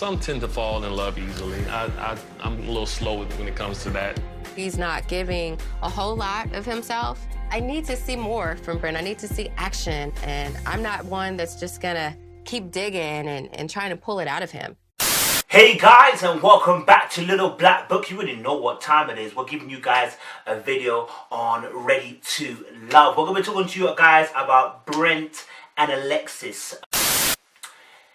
some tend to fall in love easily. I'm a little slow when it comes to that. He's not giving a whole lot of himself. I need to see more from Brent. I need to see action, and I'm not one that's just gonna keep digging and trying to pull it out of him. Hey guys, and welcome back to Little Black Book. You already know what time it is. We're giving you guys a video on Ready to Love. We're going to be talking to you guys about Brent and Alexis.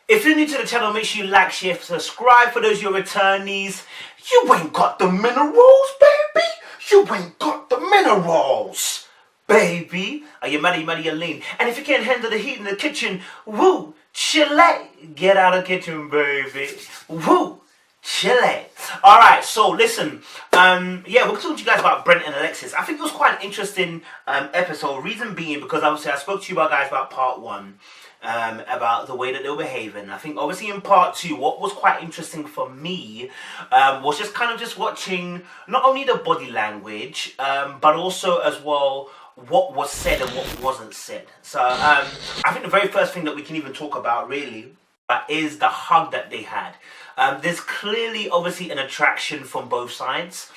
If you're new to the channel, make sure you like, share, subscribe. For those of you returnees, you ain't got the minerals, baby. You ain't got the minerals, baby. Are you muddy, you lean? And if you can't handle the heat in the kitchen, woo, chile. Get out of the kitchen, baby. Woo, chile. Alright, so listen. We're talking to you guys about Brent and Alexis. I think it was quite an interesting episode. Reason being, because obviously I spoke to you guys about part one. About the way that they were behaving. I think obviously in part two, what was quite interesting for me was just kind of just watching not only the body language, but also as well what was said and what wasn't said. So I think the very first thing that we can even talk about really is the hug that they had. There's clearly obviously an attraction from both sides,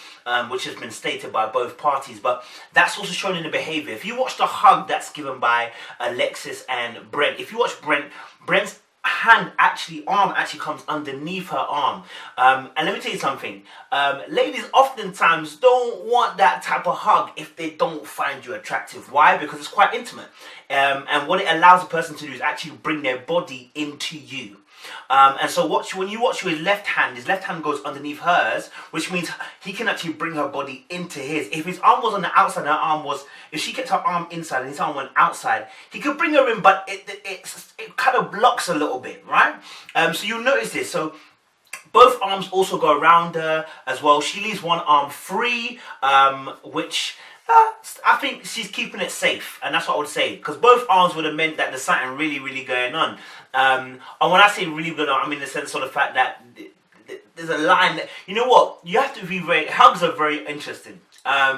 which has been stated by both parties, but that's also shown in the behavior. If you watch the hug that's given by Alexis and Brent, if you watch Brent's arm actually comes underneath her arm. And let me tell you something, ladies oftentimes don't want that type of hug if they don't find you attractive. Why? Because it's quite intimate, and what it allows a person to do is actually bring their body into you. And so when you watch with his left hand goes underneath hers, which means he can actually bring her body into his. If his arm was on the outside, if she kept her arm inside and his arm went outside, he could bring her in, but it kind of blocks a little bit, right? So you'll notice this. So both arms also go around her as well. She leaves one arm free, which I think she's keeping it safe, and that's what I would say, because both arms would have meant that there's something really, really going on. And when I say really going on, I mean the sense of the fact that there's a line that, you know what, you have to be hugs are very interesting,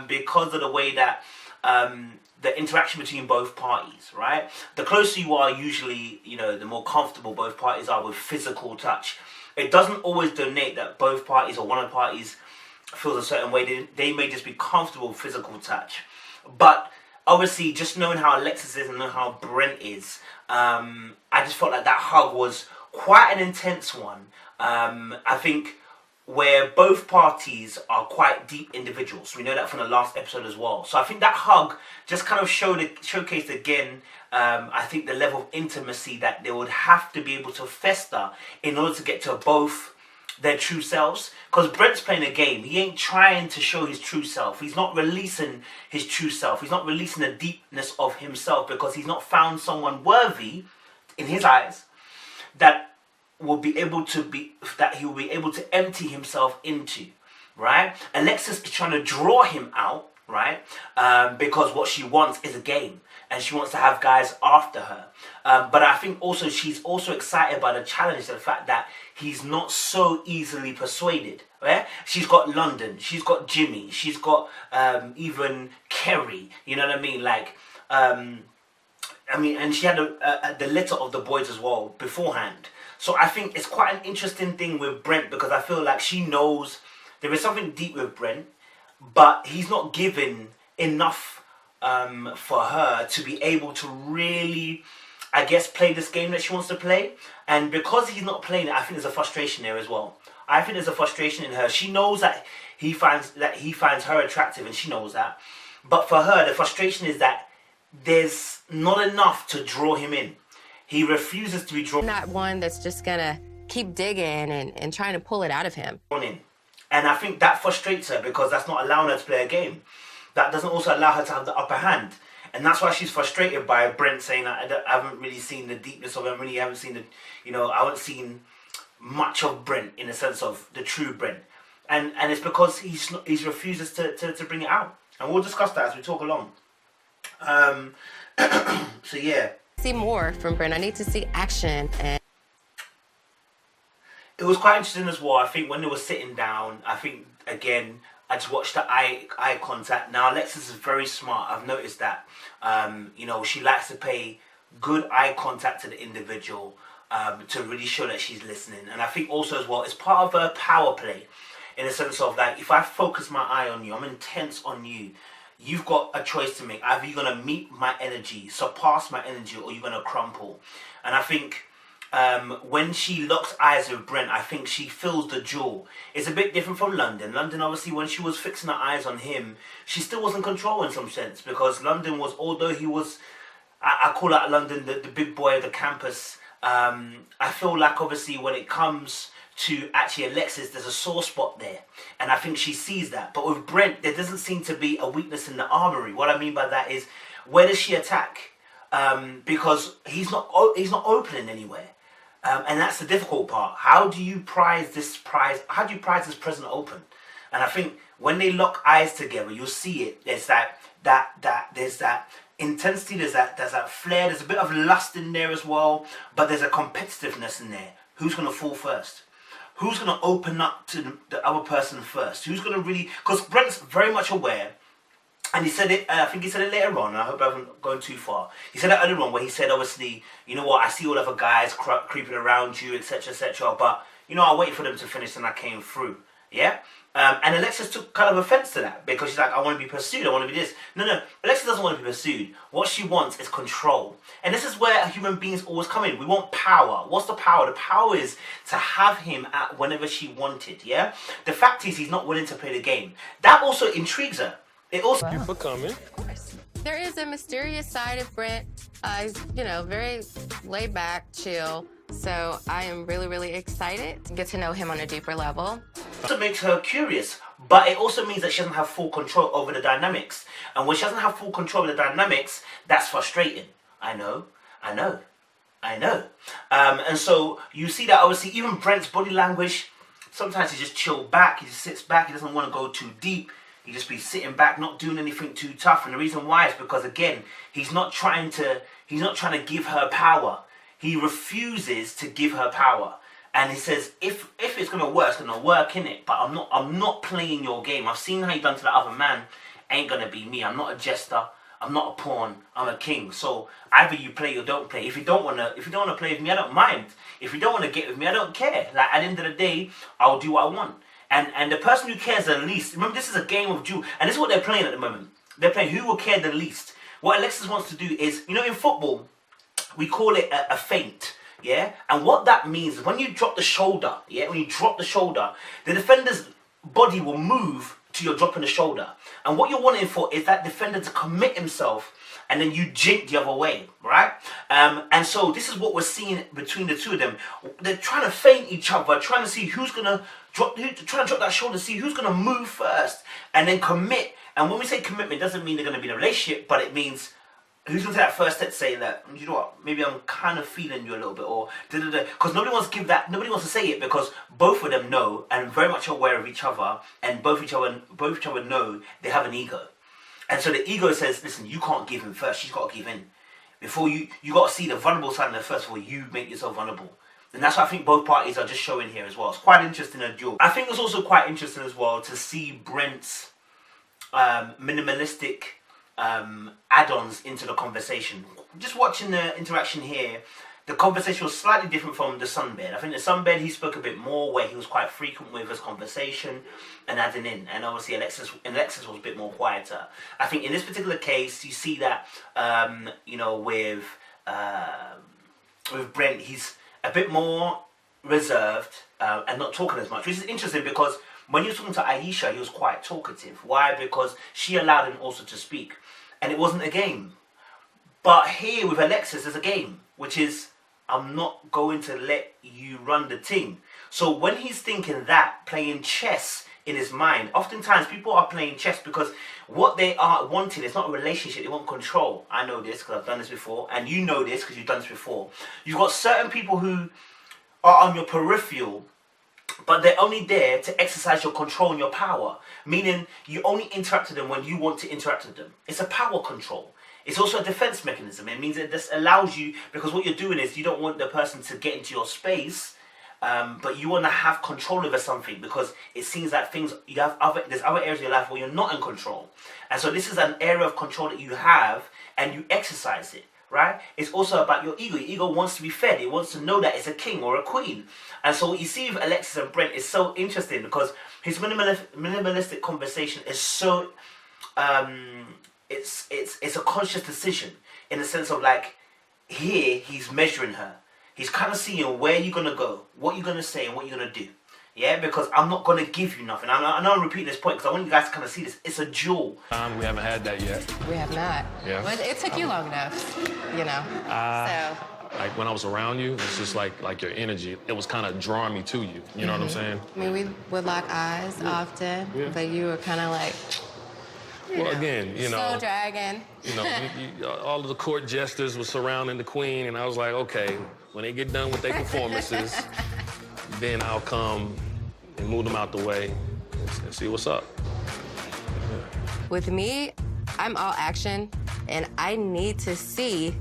because of the way that the interaction between both parties, right? The closer you are, usually, the more comfortable both parties are with physical touch. It doesn't always denote that both parties or one of the parties feels a certain way. They may just be comfortable with physical touch. But obviously, just knowing how Alexis is and knowing how Brent is, I just felt like that hug was quite an intense one. I think where both parties are quite deep individuals. We know that from the last episode as well. So I think that hug just kind of showcased again, I think the level of intimacy that they would have to be able to fester in order to get to both their true selves. Because Brent's playing a game. He ain't trying to show his true self. He's not releasing his true self. He's not releasing the deepness of himself, because he's not found someone worthy in his eyes that he will be able to empty himself into, right? Alexis is trying to draw him out, right? Because what she wants is a game, and she wants to have guys after her. But I think also she's also excited by the challenge, the fact that he's not so easily persuaded. Right? She's got London, she's got Jimmy, she's got even Kerry. You know what I mean? And she had the letter of the boys as well beforehand. So I think it's quite an interesting thing with Brent, because I feel like she knows there is something deep with Brent, but he's not given enough for her to be able to really, I guess, play this game that she wants to play. And because he's not playing it, I think there's a frustration there as well. I think there's a frustration in her. She knows that he finds her attractive, and she knows that. But for her, the frustration is that there's not enough to draw him in. He refuses to be drawn in. Not one that's just gonna keep digging and trying to pull it out of him. And I think that frustrates her, because that's not allowing her to play a game. That doesn't also allow her to have the upper hand. And that's why she's frustrated by Brent saying that I haven't really seen the deepness of him. I haven't seen I haven't seen much of Brent in the sense of the true Brent. And it's because he refuses to bring it out. And we'll discuss that as we talk along. So yeah. See more from Brent. I need to see action. And it was quite interesting as well. I think when they were sitting down, I think again, I just watched the eye contact. Now Alexis is very smart. I've noticed that. She likes to pay good eye contact to the individual. to really show that she's listening. And I think also as well, it's part of her power play, in a sense of like, if I focus my eye on you, I'm intense on you, you've got a choice to make. Either you're going to meet my energy, surpass my energy, or you're going to crumple. And I think when she locks eyes with Brent, I think she feels the jewel. It's a bit different from London. London, obviously, when she was fixing her eyes on him, she still was in control in some sense, because London was, although he was, I call out London the big boy of the campus, I feel like obviously when it comes to actually Alexis, there's a sore spot there, and I think she sees that. But with Brent, there doesn't seem to be a weakness in the armory. What I mean by that is, where does she attack? Because he's not opening anywhere. And that's the difficult part. How do you prize this present open? And I think when they lock eyes together, you'll see it. There's there's that intensity, there's that flair, there's a bit of lust in there as well, but there's a competitiveness in there. Who's gonna fall first? Who's gonna open up to the other person first? Who's gonna really? Because Brent's very much aware. And he said it, I think he said it later on, I hope I haven't gone too far. He said it earlier on where he said, obviously, you know what, I see all other guys creeping around you, etc., but, you know, I waited for them to finish and I came through, yeah? And Alexis took kind of offense to that, because she's like, I want to be pursued, I want to be this. No, Alexis doesn't want to be pursued. What she wants is control. And this is where human beings always come in. We want power. What's the power? The power is to have him at whenever she wanted, yeah? The fact is, he's not willing to play the game. That also intrigues her. It also... Thank you for coming. Of course. There is a mysterious side of Brent. He's, you know, very laid back, chill. So I am really, really excited to get to know him on a deeper level. It also makes her curious, but it also means that she doesn't have full control over the dynamics. And when she doesn't have full control of the dynamics, that's frustrating. I know. And so you see that obviously even Brent's body language, sometimes he just chilled back, he just sits back, he doesn't want to go too deep. He just be sitting back, not doing anything too tough. And the reason why is because, again, he's not trying to give her power. He refuses to give her power. And he says, if it's gonna work, it's gonna work, innit? But I'm not playing your game. I've seen how you done to that other man. Ain't gonna be me. I'm not a jester. I'm not a pawn. I'm a king. So either you play or don't play. If you don't wanna play with me, I don't mind. If you don't wanna get with me, I don't care. Like, at the end of the day, I'll do what I want. And the person who cares the least, remember, this is a game of duel, and this is what they're playing at the moment. They're playing who will care the least. What Alexis wants to do is, you know, in football, we call it a feint, yeah? And what that means is when you drop the shoulder, yeah? When you drop the shoulder, the defender's body will move to your dropping the shoulder. And what you're wanting for is that defender to commit himself, and then you jink the other way, right? And so this is what we're seeing between the two of them. They're trying to feint each other, trying to see who's gonna drop that shoulder, see who's gonna move first, and then commit. And when we say commitment, it doesn't mean they're gonna be in a relationship, but it means who's gonna take that first step, saying that, you know what, maybe I'm kind of feeling you a little bit, or because nobody wants to give that, nobody wants to say it, because both of them know and very much aware of each other, and both each other know they have an ego. And so the ego says, listen, you can't give him first, she's got to give in. Before you got to see the vulnerable side of her first, before you make yourself vulnerable. And that's what I think both parties are just showing here as well. It's quite interesting, a duel. I think it's also quite interesting as well to see Brent's minimalistic add-ons into the conversation. Just watching the interaction here, the conversation was slightly different from the sunbed. I think the sunbed, he spoke a bit more, where he was quite frequent with his conversation and adding in. And obviously Alexis was a bit more quieter. I think in this particular case, you see that, you know, with Brent, he's a bit more reserved and not talking as much, which is interesting, because when he was talking to Aisha, he was quite talkative. Why? Because she allowed him also to speak. And it wasn't a game. But here with Alexis, there's a game, which is, I'm not going to let you run the team. So when he's thinking that, playing chess in his mind, oftentimes people are playing chess because what they are wanting is not a relationship, they want control. I know this because I've done this before, and you know this because you've done this before. You've got certain people who are on your peripheral, but they're only there to exercise your control and your power. Meaning, you only interact with them when you want to interact with them. It's a power control. It's also a defense mechanism. It means that this allows you, because what you're doing is you don't want the person to get into your space, but you want to have control over something, because it seems like there's other areas of your life where you're not in control. And so this is an area of control that you have, and you exercise it. right? It's also about your ego. Your ego wants to be fed. It wants to know that it's a king or a queen. And so what you see with Alexis and Brent is so interesting because his minimalistic conversation is so it's a conscious decision in the sense of like here he's measuring her. He's kind of seeing where you're gonna go, what you're gonna say, and what you're gonna do. Yeah, because I'm not gonna give you nothing. I know I'm repeating this point because I want you guys to kind of see this. It's a jewel. We haven't had that yet. We have not. Yeah. But it took you long enough, you know. So. Like when I was around you, it's just like your energy. It was kind of drawing me to you. You know what I'm saying? I mean, we would lock eyes often, but you were kind of like. Well, again, you know. Slow dragon. You know, all of the court jesters were surrounding the queen, and I was like, okay, when they get done with their performances, then I'll come and move them out the way and see what's up. With me, I'm all action, and I need to see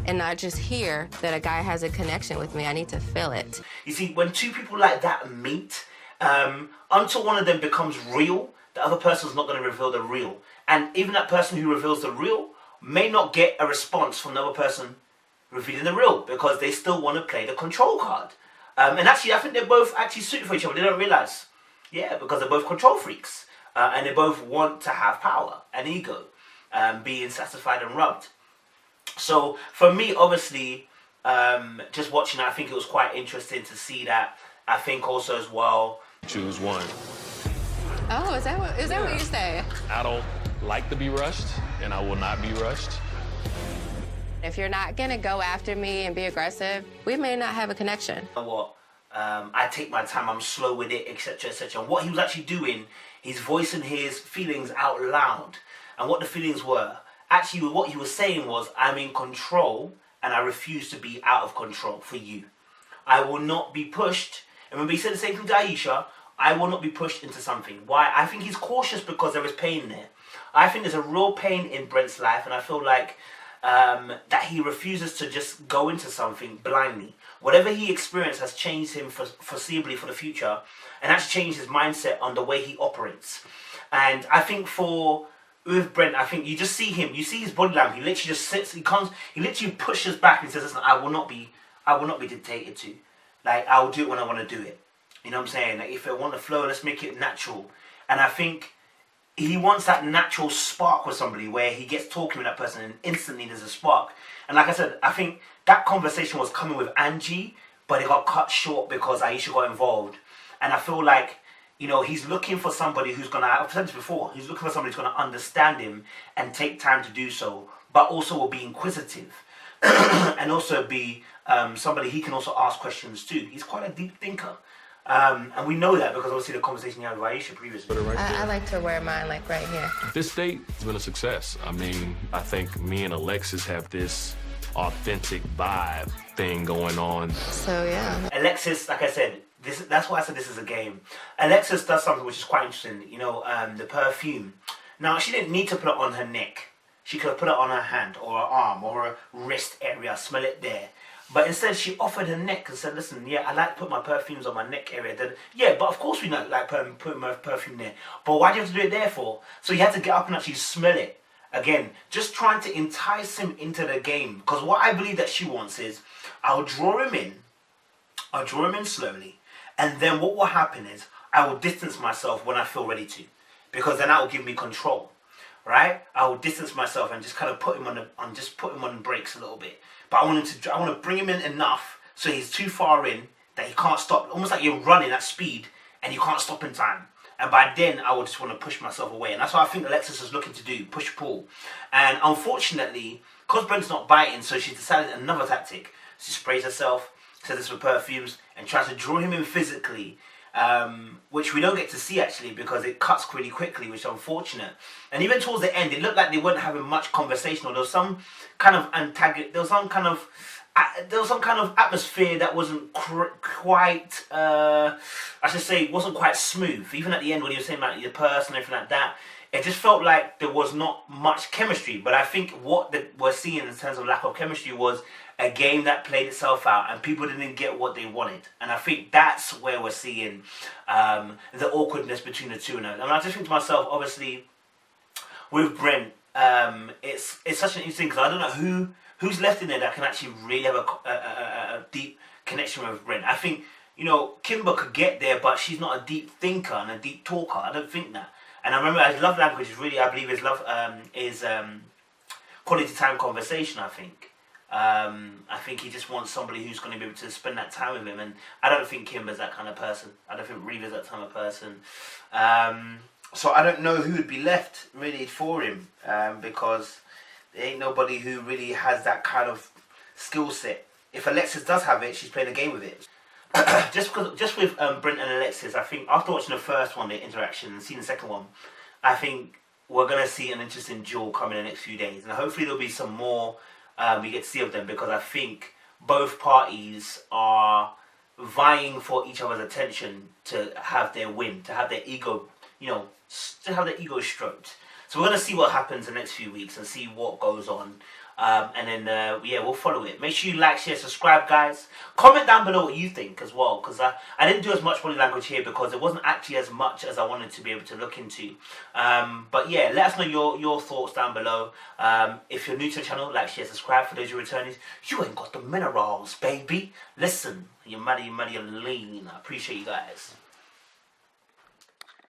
and not just hear that a guy has a connection with me. I need to feel it. You see, when two people like that meet, until one of them becomes real, the other person's not going to reveal the real. And even that person who reveals the real may not get a response from the other person revealing the real because they still want to play the control card. And actually, I think they're both actually suited for each other. They don't realize. Yeah, because they're both control freaks. And they both want to have power and ego, being satisfied and rubbed. So for me, obviously, just watching it, I think it was quite interesting to see that. I think also as well. Choose one. Oh, is that what you say? I don't like to be rushed, and I will not be rushed. If you're not gonna go after me and be aggressive, we may not have a connection. You know what? I take my time. I'm slow with it, etc., etc. And what he was actually doing, he's voicing his feelings out loud. And what the feelings were, actually, what he was saying was, I'm in control, and I refuse to be out of control for you. I will not be pushed. And remember, he said the same thing to Aisha. I will not be pushed into something. Why? I think he's cautious because there is pain there. I think there's a real pain in Brent's life, and I feel like that he refuses to just go into something blindly. Whatever he experienced has changed him foreseeably for the future, and that's changed his mindset on the way he operates. And I think with Brent, I think you just see him. You see his body language. He literally just sits. He literally pushes back and says, "Listen, I will not be dictated to. Like I will do it when I want to do it." You know what I'm saying? Like, if I want to flow, let's make it natural. And I think he wants that natural spark with somebody where he gets talking with that person and instantly there's a spark. And like I said, I think that conversation was coming with Angie, but it got cut short because Aisha got involved. And I feel like, you know, he's looking for somebody who's going to, I've said this before, he's looking for somebody who's going to understand him and take time to do so, but also will be inquisitive. And also be somebody he can also ask questions to. He's quite a deep thinker. And we know that because obviously the conversation you had with Aisha previously. I like to wear mine like right here. This date has been a success. I mean, I think me and Alexis have this authentic vibe thing going on. So yeah. Alexis, like I said, that's why I said this is a game. Alexis does something which is quite interesting. You know, the perfume. Now, she didn't need to put it on her neck. She could have put it on her hand or her arm or her wrist area, smell it there. But instead, she offered her neck and said, listen, yeah, I like to put my perfumes on my neck area. Then, yeah, but of course we don't like putting my perfume there. But why do you have to do it there for? So you had to get up and actually smell it. Again, just trying to entice him into the game. Because what I believe that she wants is, I'll draw him in slowly. And then what will happen is, I will distance myself when I feel ready to. Because then that will give me control. Right? I will distance myself and just kind of put him on brakes a little bit. But I want to bring him in enough so he's too far in that he can't stop. Almost like you're running at speed and you can't stop in time. And by then, I would just want to push myself away. And that's what I think Alexis is looking to do, push-pull. And unfortunately, because Brent's not biting, so she decided another tactic. She sprays herself, says this with perfumes, and tries to draw him in physically. Which we don't get to see actually because it cuts really quickly, which is unfortunate. And even towards the end, it looked like they weren't having much conversation, or there was some kind of there was some kind of atmosphere that wasn't quite, I should say, wasn't quite smooth. Even at the end when he was saying about your purse and everything like that, it just felt like there was not much chemistry. But I think what we're seeing in terms of lack of chemistry was a game that played itself out and people didn't get what they wanted. And I think that's where we're seeing the awkwardness between the two. And I just think to myself, obviously, with Brent, it's such an interesting, because I don't know who's left in there that can actually really have a deep connection with Brent. I think, you know, Kimber could get there, but she's not a deep thinker and a deep talker. I don't think that. And I remember his love language is really, I believe his love is quality time conversation, I think. I think he just wants somebody who's going to be able to spend that time with him, and I don't think Kimber's that kind of person. I don't think Reva's that kind of person. So I don't know who would be left really for him, because there ain't nobody who really has that kind of skill set. If Alexis does have it, she's playing a game with it. just with Brent and Alexis, I think after watching the first one, the interaction, and seeing the second one, I think we're going to see an interesting duel coming in the next few days, and hopefully there'll be some more we get to see of them, because I think both parties are vying for each other's attention to have their win, to have their ego, you know, to have their ego stroked. So we're going to see what happens in the next few weeks and see what goes on. And then, yeah, we'll follow it. Make sure you like, share, subscribe, guys. Comment down below what you think as well, because I didn't do as much body language here because it wasn't actually as much as I wanted to be able to look into. But yeah, let us know your thoughts down below. If you're new to the channel, like, share, subscribe. For those who are returning, you ain't got the minerals, baby. Listen, you're muddy and lean. I appreciate you guys.